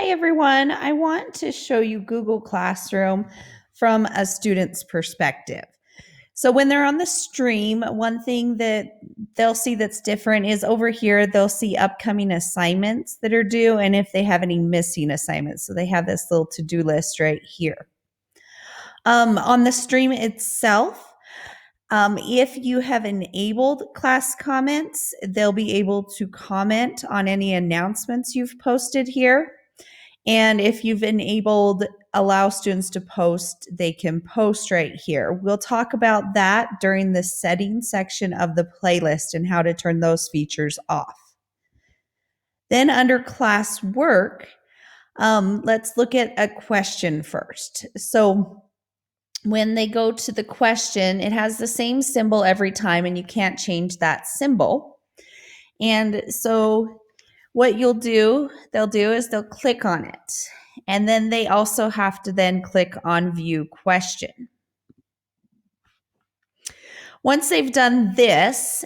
Hi everyone, I want to show you Google Classroom from a student's perspective. So when they're on the stream, one thing that they'll see that's different is over here, they'll see upcoming assignments that are due and if they have any missing assignments. So they have this little to-do list right here. On the stream itself, if you have enabled class comments, they'll be able to comment on any announcements you've posted here. And if you've enabled allow students to post, they can post right here. We'll talk about that during the settings section of the playlist and how to turn those features off. Then under class work, let's look at a question first. So when they go to the question, it has the same symbol every time and you can't change that symbol. And so what they'll do is they'll click on it. And then they also have to then click on view question. Once they've done this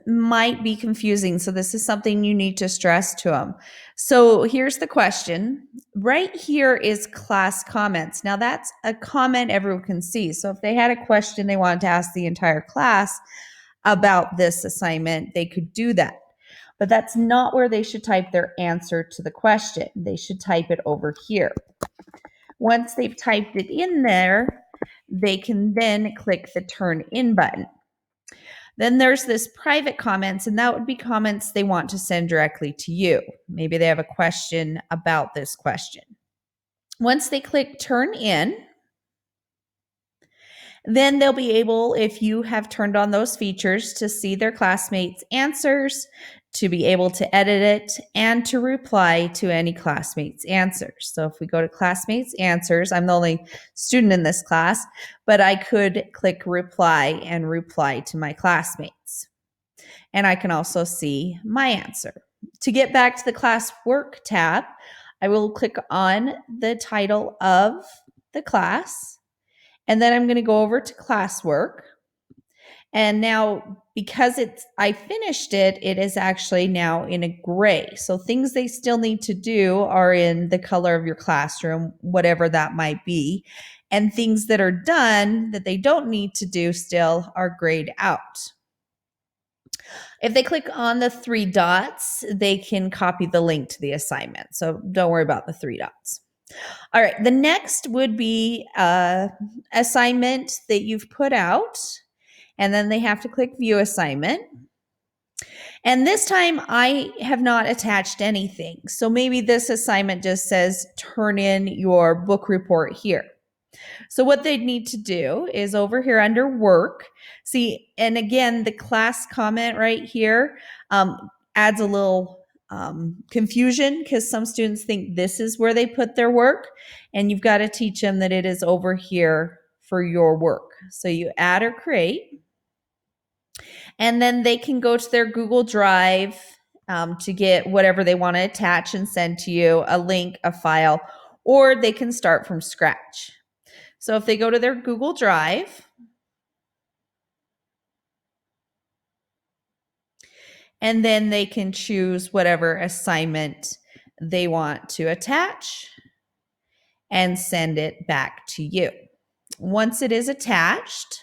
might be confusing. So this is something you need to stress to them. So here's the question. Right here is class comments. Now that's a comment everyone can see. So if they had a question they wanted to ask the entire class about this assignment, they could do that. But that's not where they should type their answer to the question. They should type it over here. Once they've typed it in there, they can then click the turn in button. Then there's this private comments, and that would be comments they want to send directly to you. Maybe they have a question about this question. Once they click turn in, then they'll be able, if you have turned on those features, to see their classmates' answers, to be able to edit it, and to reply to any classmates' answers. So if we go to classmates' answers, I'm the only student in this class, but I could click reply and reply to my classmates. And I can also see my answer. To get back to the class work tab, I will click on the title of the class. And then I'm going to go over to classwork. And now because I finished it, it is actually now in a gray. So things they still need to do are in the color of your classroom, whatever that might be. And things that are done that they don't need to do still are grayed out. If they click on the 3 dots, they can copy the link to the assignment. So don't worry about the 3 dots. All right, the next would be assignment that you've put out, and then they have to click view assignment. And this time I have not attached anything. So maybe this assignment just says turn in your book report here. So what they'd need to do is over here under work, see, and again, the class comment right here adds a little confusion because some students think this is where they put their work, and you've got to teach them that it is over here for your work. So you add or create, and then they can go to their Google Drive to get whatever they want to attach and send to you, a link, a file, or they can start from scratch. So if they go to their Google Drive, and then they can choose whatever assignment they want to attach and send it back to you. Once it is attached,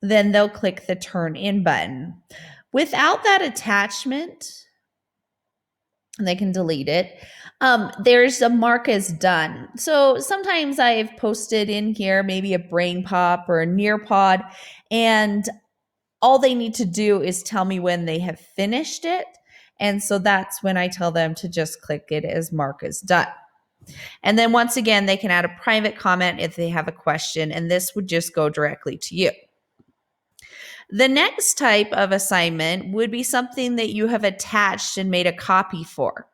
then they'll click the turn in button. Without that attachment, and they can delete it, there's a mark as done. So sometimes I've posted in here maybe a brain pop or a Nearpod, and all they need to do is tell me when they have finished it. And so that's when I tell them to just click it as mark as done. And then once again, they can add a private comment if they have a question, and this would just go directly to you. The next type of assignment would be something that you have attached and made a copy for.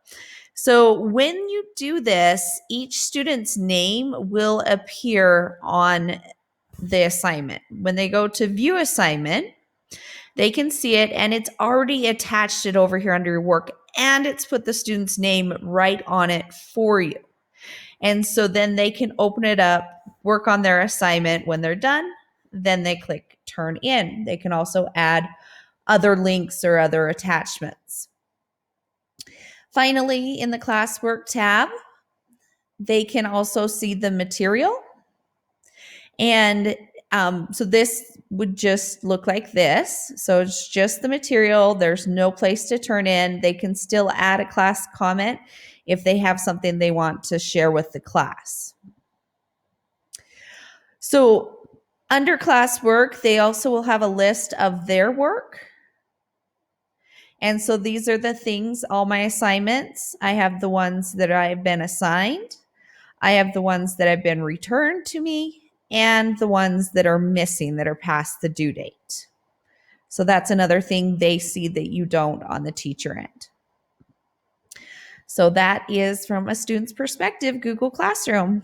So when you do this, each student's name will appear on the assignment. When they go to view assignment, they can see it, and it's already attached it over here under your work, and it's put the student's name right on it for you. And so then they can open it up, work on their assignment. When they're done, then they click turn in. They can also add other links or other attachments. Finally, in the classwork tab, they can also see the material. And so this would just look like this. So it's just the material. There's no place to turn in. They can still add a class comment if they have something they want to share with the class. So under classwork, they also will have a list of their work. And so these are the things, all my assignments. I have the ones that I've been assigned. I have the ones that have been returned to me and the ones that are missing that are past the due date. So that's another thing they see that you don't on the teacher end. So that is, from a student's perspective, Google Classroom.